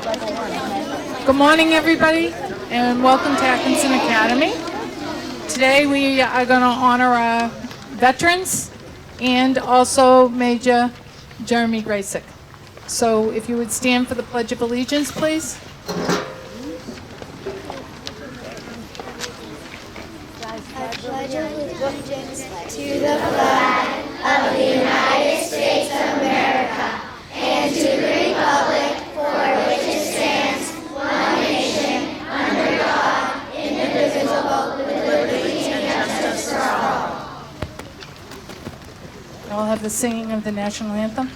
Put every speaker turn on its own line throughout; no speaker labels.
Good morning, everybody, and welcome to Atkinson Academy. Today we are going to honor our veterans and also Major Jeremy Graczyk. So if you would stand for the Pledge of Allegiance, please.
I pledge allegiance to the flag of the United States of America and to the republic for which it stands, one nation, under God, indivisible, with liberty and justice for all.
I'll have the singing of the national anthem.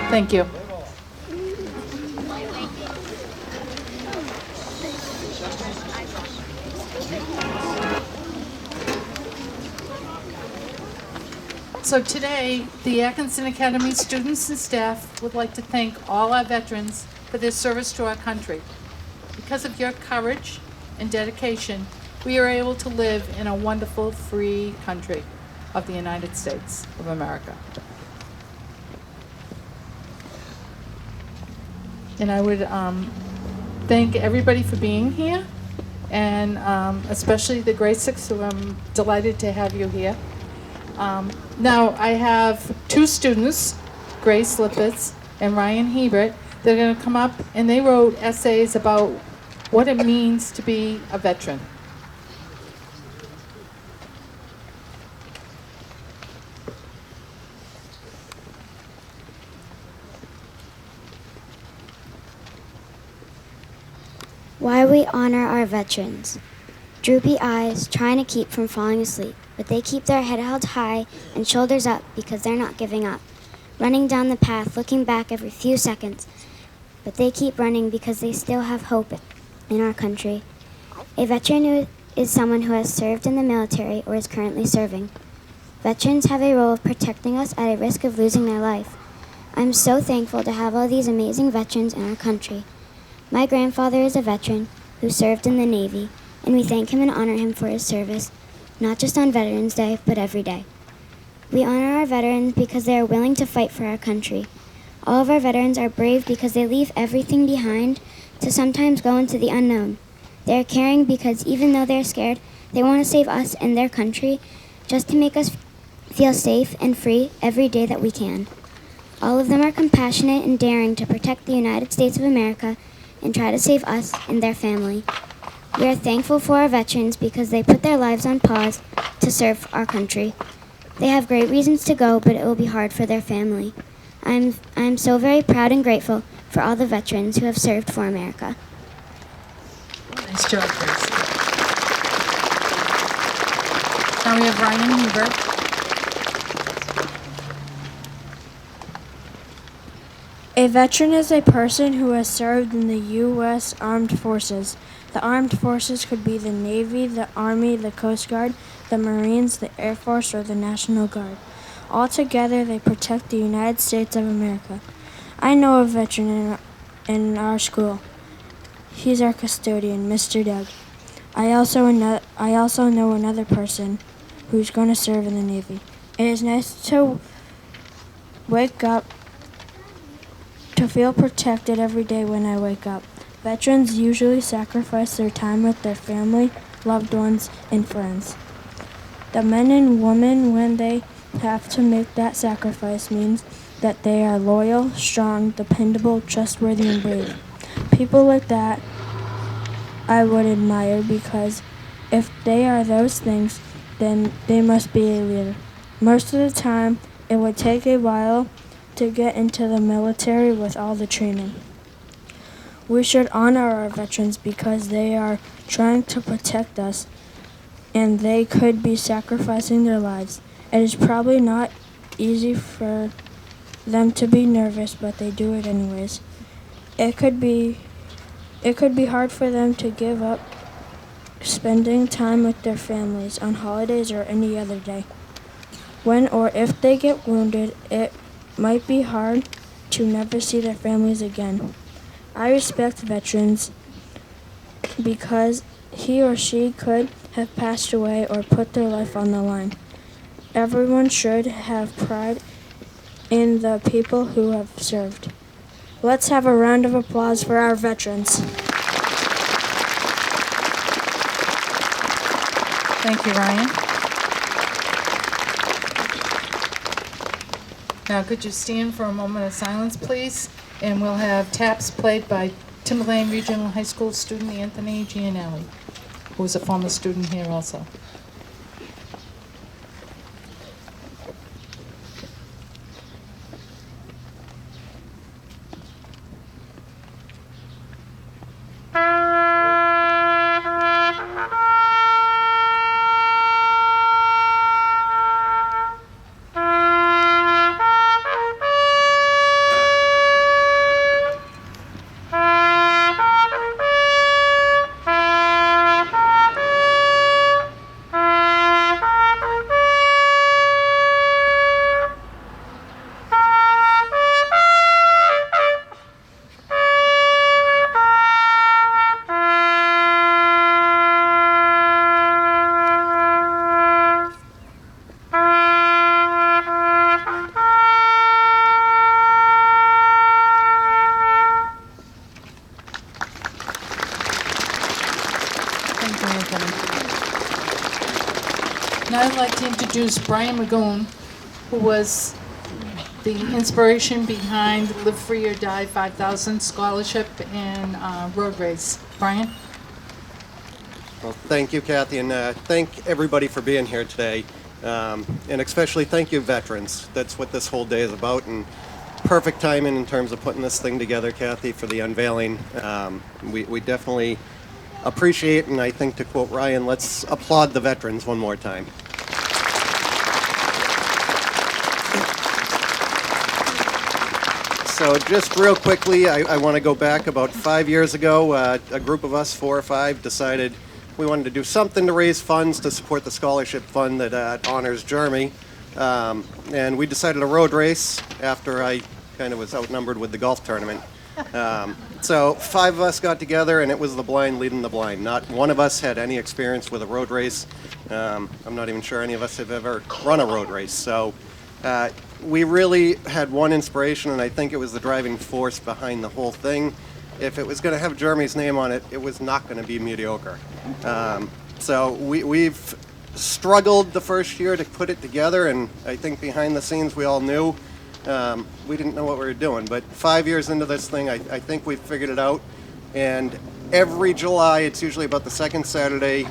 Thank you. So today, the Atkinson Academy students and staff would like to thank all our veterans for their service to our country. Because of your courage and dedication, we are able to live in a wonderful, free country of the United States of America. And I would thank everybody for being here, and especially the Graczyks, who I'm delighted to have you here. Now, I have two students, Grace Lippitz and Ryan Hebert. They're going to come up, and they wrote essays about what it means to be a veteran.
Why we honor our veterans. Droopy eyes, trying to keep from falling asleep, but they keep their head held high and shoulders up because they're not giving up. Running down the path, looking back every few seconds, but they keep running because they still have hope in our country. A veteran is someone who has served in the military or is currently serving. Veterans have a role of protecting us at a risk of losing their life. I'm so thankful to have all these amazing veterans in our country. My grandfather is a veteran who served in the Navy, and we thank him and honor him for his service, not just on Veterans Day, but every day. We honor our veterans because they are willing to fight for our country. All of our veterans are brave because they leave everything behind to sometimes go into the unknown. They are caring because even though they're scared, they want to save us and their country just to make us feel safe and free every day that we can. All of them are compassionate and daring to protect the United States of America and try to save us and their family. We are thankful for our veterans because they put their lives on pause to serve our country. They have great reasons to go, but it will be hard for their family. I'm so very proud and grateful for all the veterans who have served for America.
Nice job, Grace. Now we have Ryan Hebert.
A veteran is a person who has served in the U.S. Armed Forces. The armed forces could be the Navy, the Army, the Coast Guard, the Marines, the Air Force, or the National Guard. All together, they protect the United States of America. I know a veteran in our school. He's our custodian, Mr. Doug. I also know another person who's going to serve in the Navy. It is nice to wake up, to feel protected every day when I wake up. Veterans usually sacrifice their time with their family, loved ones, and friends. The men and women, when they have to make that sacrifice, means that they are loyal, strong, dependable, trustworthy, and brave. People like that I would admire, because if they are those things, then they must be a leader. Most of the time, it would take a while to get into the military with all the training. We should honor our veterans because they are trying to protect us, and they could be sacrificing their lives. It is probably not easy for them to be nervous, but they do it anyways. It could be hard for them to give up spending time with their families on holidays or any other day. When or if they get wounded, it might be hard to never see their families again. I respect veterans because he or she could have passed away or put their life on the line. Everyone should have pride in the people who have served. Let's have a round of applause for our veterans.
Thank you, Ryan. Now, could you stand for a moment of silence, please? And we'll have taps played by Timberlane Regional High School student Anthony Gianelli, who is a former student here also. Now I'd like to introduce Brian Magoon, who was the inspiration behind Live Free or Die 5,000 scholarship and road race. Brian?
Well, thank you, Kathy, and thank everybody for being here today. And especially thank you, veterans. That's what this whole day is about, and perfect timing in terms of putting this thing together, Kathy, for the unveiling. We definitely appreciate, and I think, to quote Ryan, let's applaud the veterans one more time. So just real quickly, I want to go back about 5 years ago. A group of us, 4 or 5, decided we wanted to do something to raise funds to support the scholarship fund that honors Jeremy. And we decided a road race after I kind of was outnumbered with the golf tournament. So 5 of us got together, and it was the blind leading the blind. Not one of us had any experience with a road race. I'm not even sure any of us have ever run a road race. So we really had one inspiration, and I think it was the driving force behind the whole thing. If it was going to have Jeremy's name on it, it was not going to be mediocre. So we've struggled the first year to put it together, and I think behind the scenes we all knew we didn't know what we were doing. But 5 years into this thing, I think we've figured it out. And every July, it's usually about the second Saturday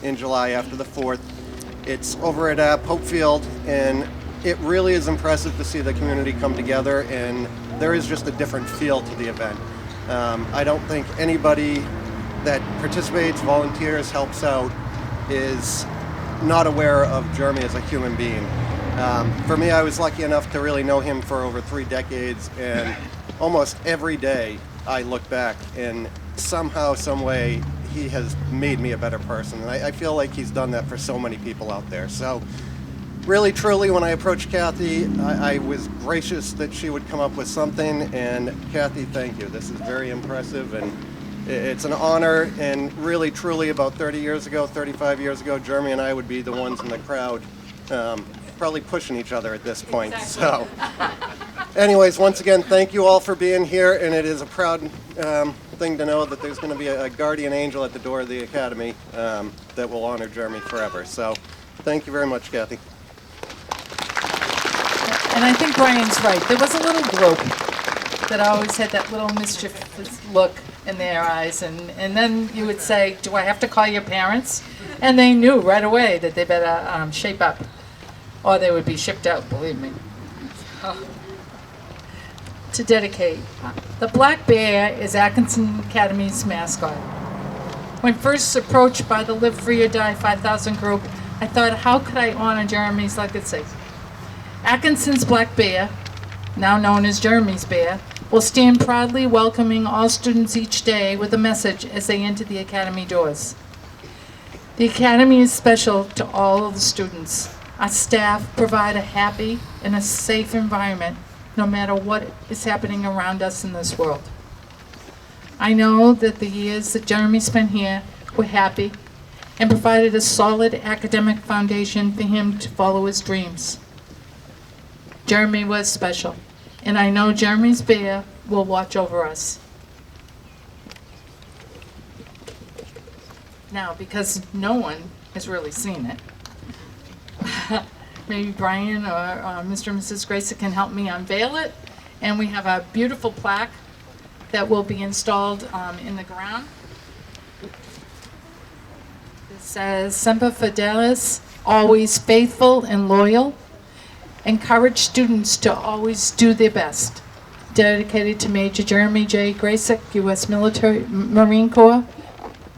in July after the 4th, it's over at Pope Field, and it really is impressive to see the community come together, and there is just a different feel to the event. I don't think anybody that participates, volunteers, helps out is not aware of Jeremy as a human being. For me, I was lucky enough to really know him for over 3 decades, and almost every day I look back and somehow, some way, he has made me a better person. And I feel like he's done that for so many people out there. So really, truly, when I approached Kathy, I was gracious that she would come up with something. And Kathy, thank you. This is very impressive, and it's an honor. And really, truly, about 30 years ago, 35 years ago, Jeremy and I would be the ones in the crowd probably pushing each other at this point. So anyways, once again, thank you all for being here. And it is a proud thing to know that there's going to be a guardian angel at the door of the Academy that will honor Jeremy forever. So thank you very much, Kathy.
And I think Brian's right. There was a little group that always had that little mischievous look in their eyes. And then you would say, do I have to call your parents? And they knew right away that they better shape up, or they would be shipped out, believe me. To dedicate. The black bear is Atkinson Academy's mascot. When first approached by the Live Free or Die 5,000 group, I thought, how could I honor Jeremy's legacy? Atkinson's black bear, now known as Jeremy's bear, will stand proudly welcoming all students each day with a message as they enter the Academy doors. The Academy is special to all of the students. Our staff provide a happy and a safe environment no matter what is happening around us in this world. I know that the years that Jeremy spent here were happy and provided a solid academic foundation for him to follow his dreams. Jeremy was special, and I know Jeremy's bear will watch over us. Now, because no one has really seen it, maybe Brian or Mr. and Mrs. Graczyk can help me unveil it. And we have a beautiful plaque that will be installed in the ground. It says, Semper Fidelis, always faithful and loyal. Encourage students to always do their best. Dedicated to Major Jeremy J. Graczyk, U.S. Marine Corps.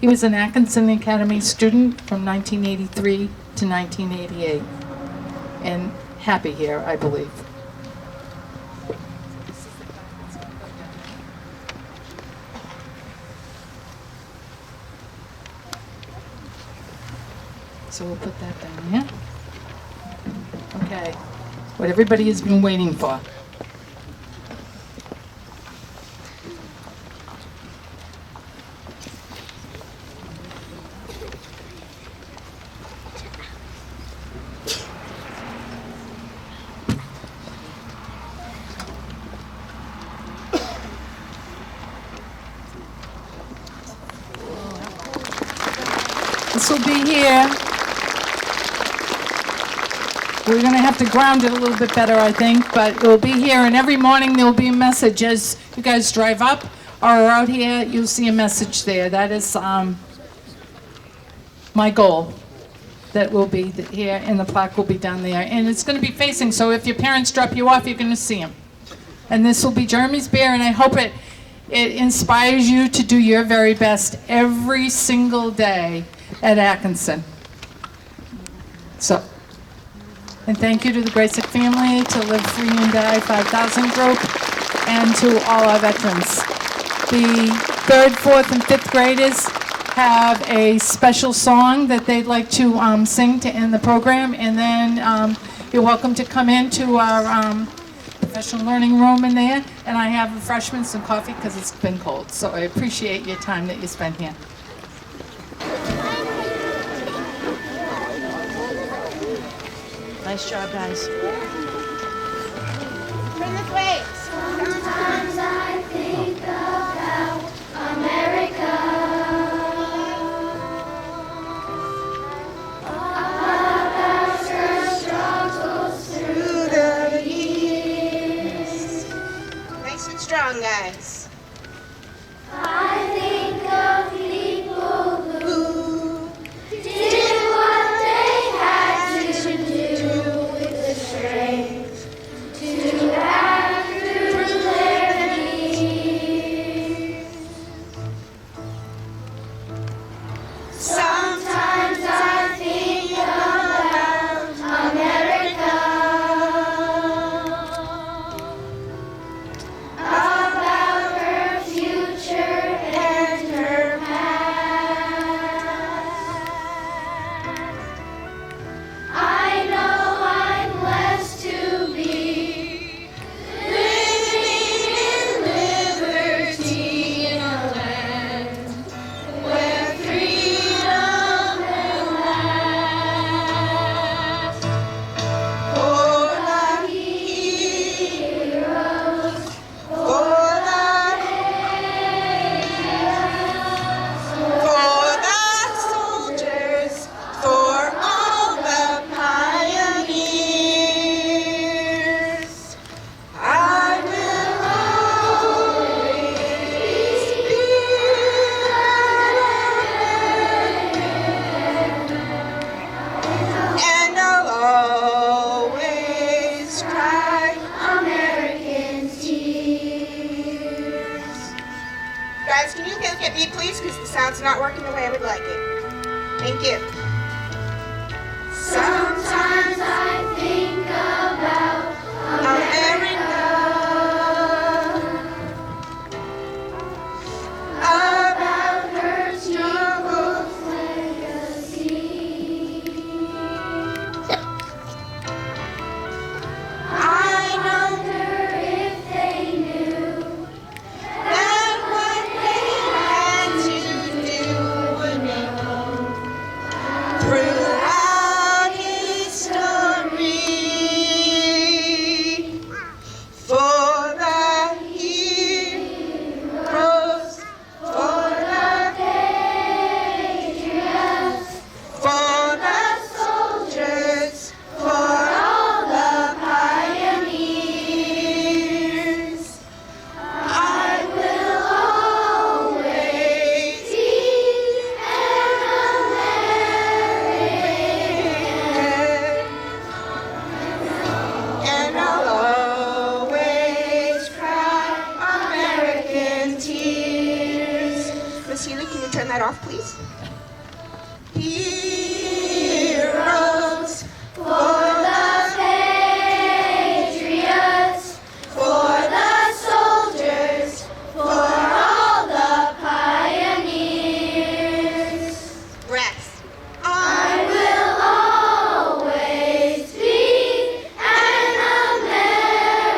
He was an Atkinson Academy student from 1983 to 1988. And happy here, I believe. So we'll put that down here. Okay, what everybody has been waiting for. This will be here. We're going to have to ground it a little bit better, I think, but it will be here, and every morning there will be a message as you guys drive up or are out here. You'll see a message there. That is my goal. That will be here, and the plaque will be down there, and it's going to be facing. So if your parents drop you off, you're going to see them. And this will be Jeremy's bear, and I hope it inspires you to do your very best every single day at Atkinson. So, and thank you to the Graczyk family, to Live Free and Die 5,000 group, and to all our veterans. The 3rd, 4th, and 5th graders have a special song that they'd like to sing to end the program, and then you're welcome to come into our professional learning room in there, and I have refreshments and coffee because it's been cold. So I appreciate your time that you spent here.
Nice job, guys.
Turn this way.
Sometimes I think about America, about her struggles through the years.
Nice and strong, guys.
I think of people who did what they had to do with the strength to act through their needs. Sometimes I think about America, about
Guys, can you look at me, please? Because the sound's not working the way I would like it. Thank you. Sometimes I think about America, about her struggles legacy. I wonder if they knew that what they had to do would make them throughout history. For the heroes, for the patriots, for the soldiers, for all the pioneers, I will always be an American, and I'll always cry American tears. Miss Healy, can you turn that off, please? Heroes for the patriots, for the soldiers, for all the pioneers. Rest. I will always be an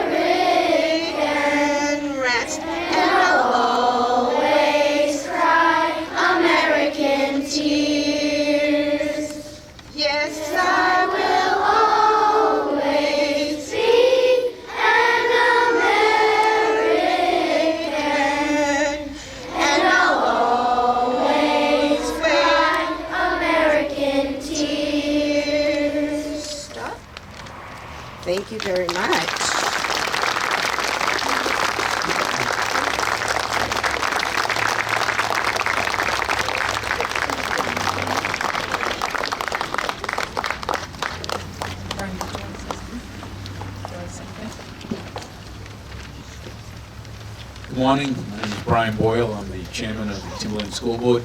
American. Rest. And I'll always cry American tears. Yes, I will always be an American, and I'll always cry American tears. Stop. Thank you very much.
Good morning. My name is Brian Boyle. I'm the chairman of the Timberland School Board.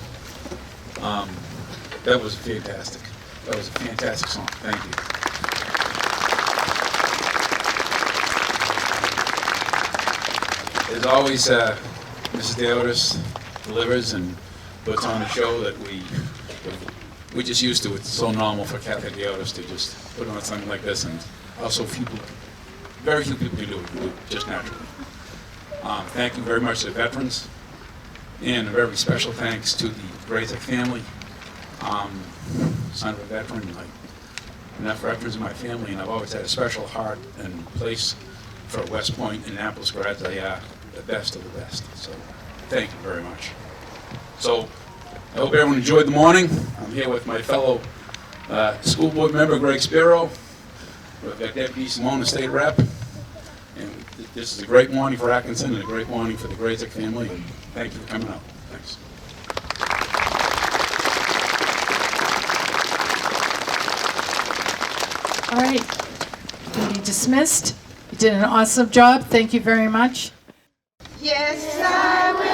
That was fantastic. That was a fantastic song. Thank you. As always, Mrs. Deodis delivers and puts on a show that we're just used to. It's so normal for Kathy Deodis to just put on something like this, and also very few people do it just naturally. Thank you very much to the veterans, and a very special thanks to the Graczyk family. Son of a veteran, like enough veterans in my family, and I've always had a special heart and place for West Point and Annapolis grads. They are the best of the best. So thank you very much. So I hope everyone enjoyed the morning. I'm here with my fellow school board member, Greg Spiro, with Deputy Simone, State Rep. And this is a great morning for Atkinson and a great morning for the Graczyk family. And thank you for coming out. Thanks.
All right, duty dismissed. You did an awesome job. Thank you very much.
Yes, I will.